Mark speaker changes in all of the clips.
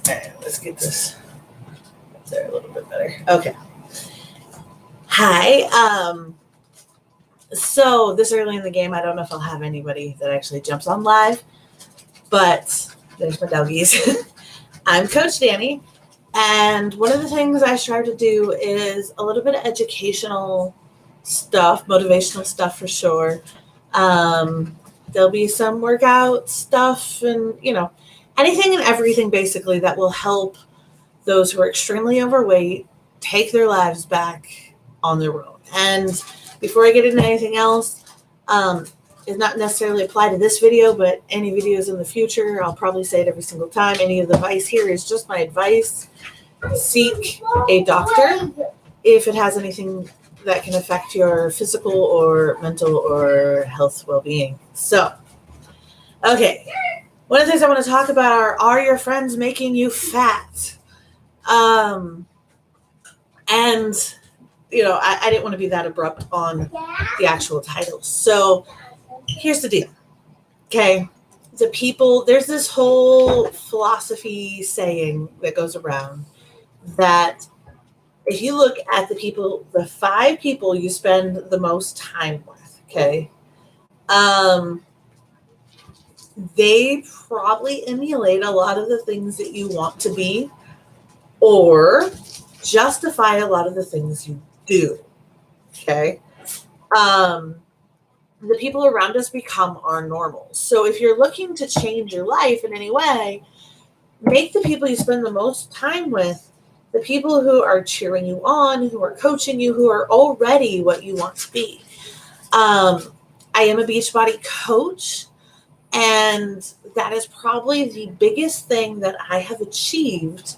Speaker 1: All right, let's get this up there a little bit better. Okay. Hi. So this early in the game, I don't know if I'll have anybody that actually jumps on live, but there's my doggies. I'm Coach Danny, and one of the things I strive to do is a little bit of educational stuff, motivational stuff for sure. There'll be some workout stuff and, anything and everything basically that will help those who are extremely overweight take their lives back on their own. And before I get into anything else, it's not necessarily apply to this video, but any videos in the future, I'll probably say it every single time. Any of the advice here is just my advice. Seek a doctor if it has anything that can affect your physical or mental or health well-being. So, okay. One of the things I want to talk about are your friends making you fat? And, I didn't want to be that abrupt on the actual title. So here's the deal. Okay. There's this whole philosophy saying that goes around that if you look at the 5 people you spend the most time with, okay, they probably emulate a lot of the things that you want to be or justify a lot of the things you do, okay? The people around us become our normal. So if you're looking to change your life in any way, make the people you spend the most time with the people who are cheering you on, who are coaching you, who are already what you want to be. I am a Beachbody coach, and that is probably the biggest thing that I have achieved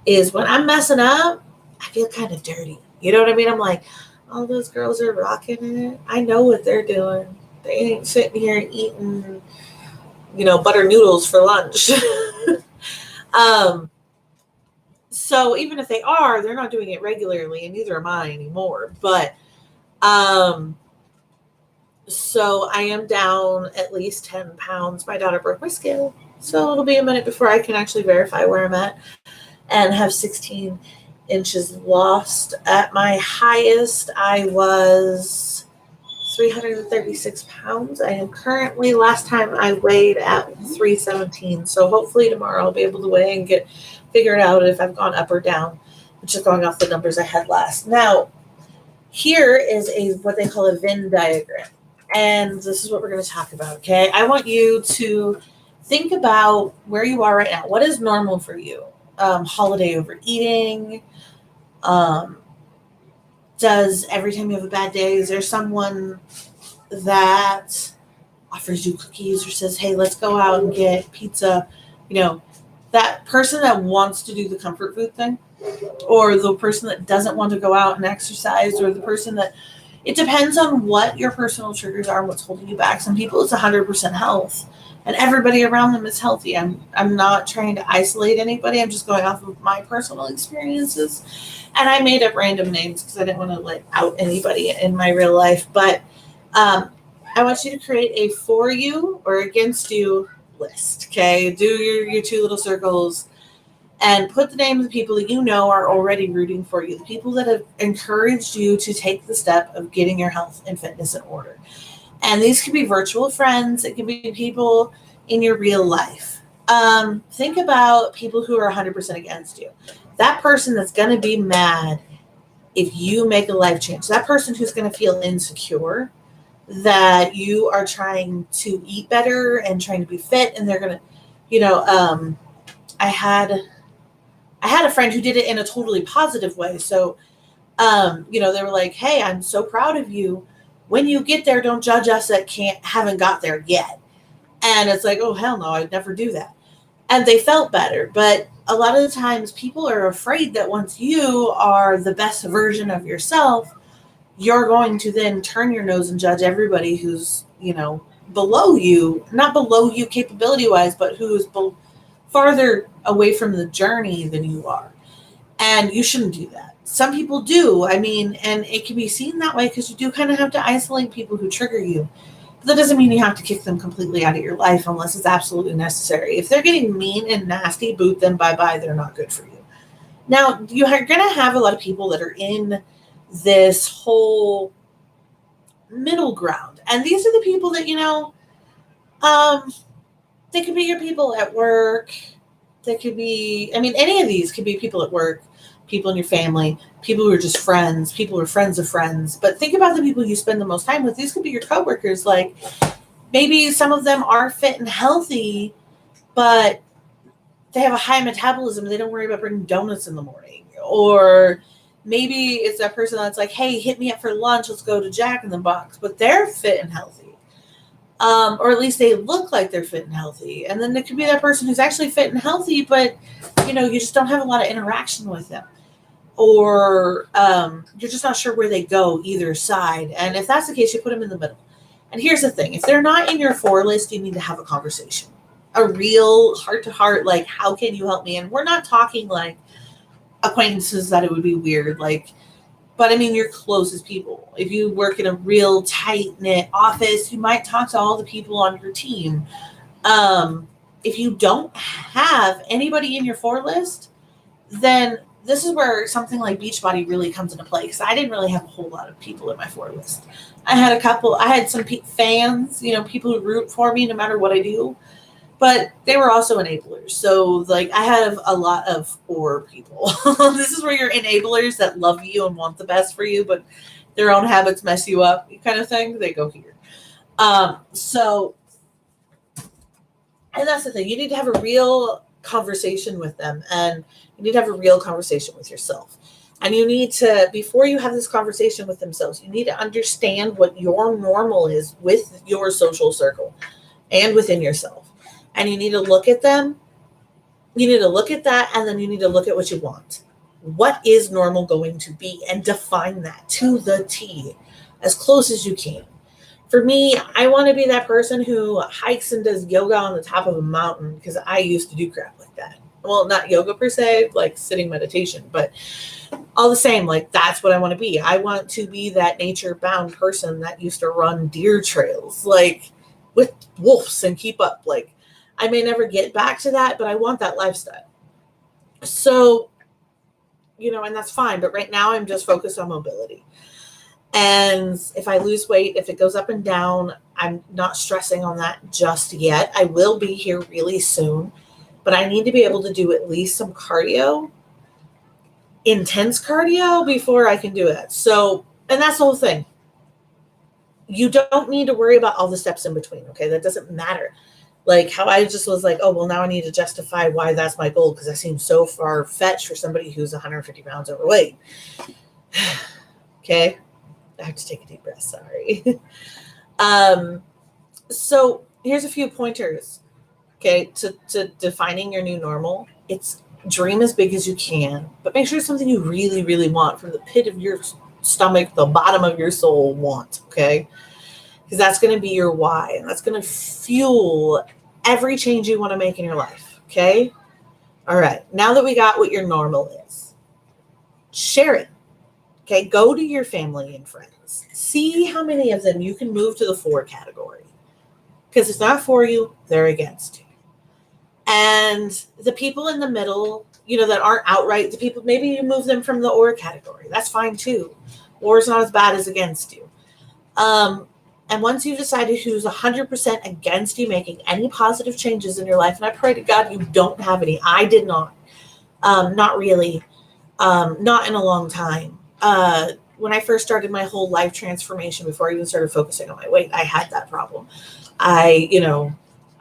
Speaker 1: is when I'm messing up, I feel kind of dirty. You know what I mean? I'm like, all those girls are rocking it. I know what they're doing. They ain't sitting here eating, butter noodles for lunch. So even if they are, they're not doing it regularly, and neither am I anymore. But so I am down at least 10 pounds. My daughter broke my scale, so it'll be a minute before I can actually verify where I'm at, and have 16 inches lost. At my highest, I was 336 pounds. I am currently, last time I weighed at 317. So hopefully tomorrow I'll be able to weigh and figure it out if I've gone up or down, which is going off the numbers I had last. Now, here is what they call a Venn diagram. And this is what we're going to talk about, okay? I want you to think about where you are right now. What is normal for you? Holiday overeating? Does every time you have a bad day, is there someone that offers you cookies or says, hey, let's go out and get pizza? That person that wants to do the comfort food thing, or the person that doesn't want to go out and exercise, or the person that, it depends on what your personal triggers are and what's holding you back. Some people it's 100% health, and everybody around them is healthy. I'm not trying to isolate anybody. I'm just going off of my personal experiences. And I made up random names because I didn't want to out anybody in my real life. But I want you to create a for you or against you list. Okay, do your 2 little circles and put the names of the people that you know are already rooting for you, the people that have encouraged you to take the step of getting your health and fitness in order. And these can be virtual friends. It can be people in your real life. Think about people who are 100% against you. That person that's going to be mad if you make a life change. That person who's going to feel insecure that you are trying to eat better and trying to be fit, and they're going to, I had a friend who did it in a totally positive way. So, they were like, hey, I'm so proud of you. When you get there, don't judge us that haven't got there yet. And it's like, oh, hell no, I'd never do that. And they felt better. But a lot of the times people are afraid that once you are the best version of yourself, you're going to then turn your nose and judge everybody who's, below you, not below you capability-wise, but who's farther away from the journey than you are. And you shouldn't do that. Some people do. And it can be seen that way because you do kind of have to isolate people who trigger you. But that doesn't mean you have to kick them completely out of your life unless it's absolutely necessary. If they're getting mean and nasty, boot them, bye-bye. They're not good for you. Now, you're going to have a lot of people that are in this whole middle ground. And these are the people that, they could be your people at work. They could be, any of these could be people at work, people in your family, people who are just friends, people who are friends of friends. But think about the people you spend the most time with. These could be your coworkers. Like, maybe some of them are fit and healthy, but they have a high metabolism. They don't worry about bringing donuts in the morning. Or maybe it's that person that's like, hey, hit me up for lunch. Let's go to Jack in the Box. But they're fit and healthy. Or at least they look like they're fit and healthy. And then there could be that person who's actually fit and healthy, but, you just don't have a lot of interaction with them. Or you're just not sure where they go either side. And if that's the case, you put them in the middle. And here's the thing. If they're not in your 4 list, you need to have a conversation. A real heart-to-heart, like, how can you help me? And we're not talking, like, acquaintances that it would be weird, like, but your closest people. If you work in a real tight-knit office, you might talk to all the people on your team. If you don't have anybody in your 4 list, then this is where something like Beachbody really comes into play, because I didn't really have a whole lot of people in my 4 list. I had some fans, people who root for me no matter what I do, but they were also enablers. So, like, I have a lot of 4 people. This is where your enablers that love you and want the best for you, but their own habits mess you up, kind of thing. They go here. And that's the thing. You need to have a real conversation with them, and you need to have a real conversation with yourself. And you need to, before you have this conversation with themselves, you need to understand what your normal is with your social circle and within yourself. And you need to look at them. You need to look at that, and then you need to look at what you want. What is normal going to be? And define that to the T, as close as you can. For me, I want to be that person who hikes and does yoga on the top of a mountain, because I used to do crap like that. Well, not yoga per se, like sitting meditation, but all the same, like, that's what I want to be. I want to be that nature-bound person that used to run deer trails, like, with wolves and keep up. Like, I may never get back to that, but I want that lifestyle. So, and that's fine. But right now I'm just focused on mobility. And if I lose weight, if it goes up and down, I'm not stressing on that just yet. I will be here really soon, but I need to be able to do at least some cardio, intense cardio, before I can do it. So, and that's the whole thing. You don't need to worry about all the steps in between. Okay. That doesn't matter. Like, how I just was like, oh, well, now I need to justify why that's my goal, because I seem so far-fetched for somebody who's 150 pounds overweight. Okay. I have to take a deep breath. Sorry. So here's a few pointers, okay, to defining your new normal. It's dream as big as you can, but make sure it's something you really, really want from the pit of your stomach, the bottom of your soul want, okay? Because that's going to be your why, and that's going to fuel every change you want to make in your life, okay? All right, now that we got what your normal is, share it, okay? Go to your family and friends. See how many of them you can move to the 4 category, because it's not for you, they're against you. And the people in the middle, that aren't outright the people, maybe you move them from the or category. That's fine too. Or is not as bad as against you. And once you've decided who's 100% against you making any positive changes in your life, and I pray to God you don't have any. I did not. Not really. Not in a long time. When I first started my whole life transformation, before I even started focusing on my weight, I had that problem. I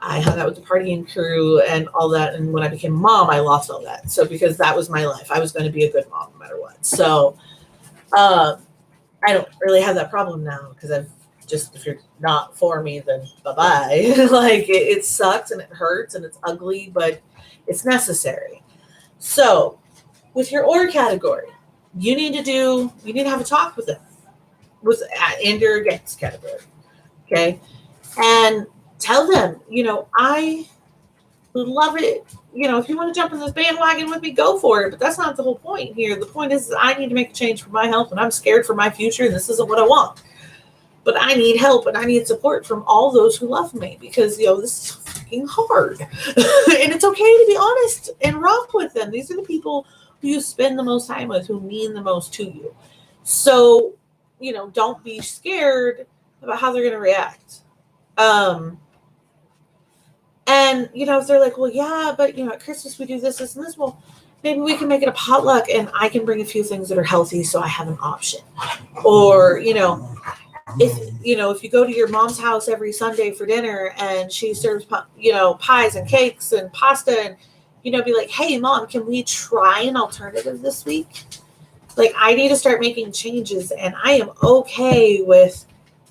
Speaker 1: hung out with the partying crew and all that. And when I became a mom, I lost all that. So because that was my life, I was going to be a good mom no matter what. So I don't really have that problem now, because if you're not for me, then bye-bye. Like, it sucks and it hurts and it's ugly, but it's necessary. So with your or category, you need to have a talk with them, and your against category. Okay. And tell them, I would love it. If you want to jump in this bandwagon with me, go for it. But that's not the whole point here. The point is I need to make a change for my health, and I'm scared for my future, and this isn't what I want. but I need help and I need support from all those who love me because, this is fucking hard. And it's okay to be honest and rough with them. These are the people who you spend the most time with, who mean the most to you. So, don't be scared about how they're going to react. And, if they're like, well, yeah, but, at Christmas we do this, and this, well, maybe we can make it a potluck and I can bring a few things that are healthy so I have an option. Or, if you go to your mom's house every Sunday for dinner and she serves, pies and cakes and pasta and, be like, hey, Mom, can we try an alternative this week? Like, I need to start making changes and I am okay with,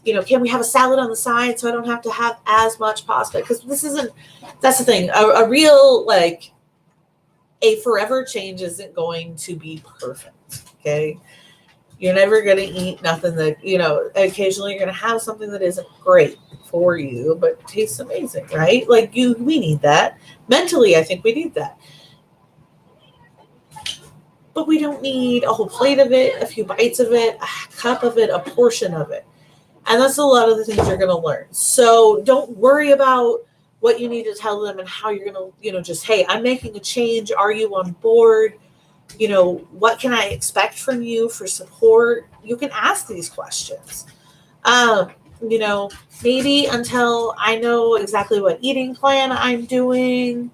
Speaker 1: can we have a salad on the side so I don't have to have as much pasta? Because that's the thing. A real, a forever change isn't going to be perfect, okay? You're never going to eat nothing that, occasionally you're going to have something that isn't great for you, but tastes amazing, right? We need that. Mentally, I think we need that. But we don't need a whole plate of it, a few bites of it, a cup of it, a portion of it. And that's a lot of the things you're going to learn. So don't worry about what you need to tell them and how you're going to, just, hey, I'm making a change. Are you on board? What can I expect from you for support? You can ask these questions. Maybe until I know exactly what eating plan I'm doing,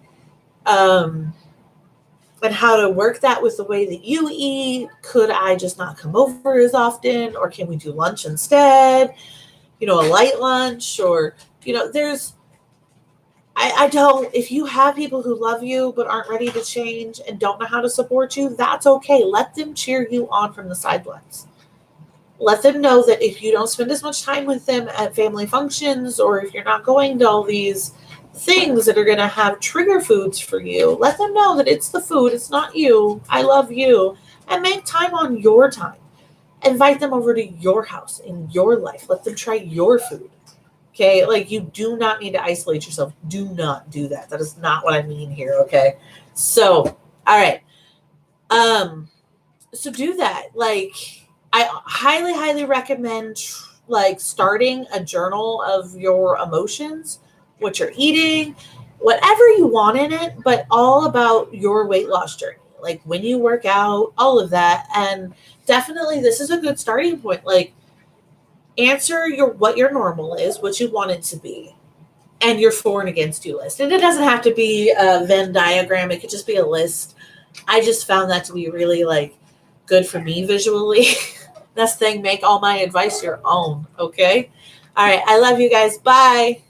Speaker 1: and how to work that with the way that you eat. Could I just not come over as often? Or can we do lunch instead? A light lunch, or, if you have people who love you but aren't ready to change and don't know how to support you, that's okay. Let them cheer you on from the sidelines. Let them know that if you don't spend as much time with them at family functions, or if you're not going to all these things that are going to have trigger foods for you, let them know that it's the food, it's not you. I love you. And make time on your time. Invite them over to your house in your life. Let them try your food. Okay? You do not need to isolate yourself. Do not do that. That is not what I mean here. Okay? So, all right. So do that. I highly, highly recommend starting a journal of your emotions, what you're eating, whatever you want in it, but all about your weight loss journey. When you work out, all of that. And definitely this is a good starting point. Answer what your normal is, what you want it to be, and your for and against you list. And it doesn't have to be a Venn diagram. It could just be a list. I just found that to be really good for me visually. That's the thing. Make all my advice your own. Okay. All right. I love you guys. Bye.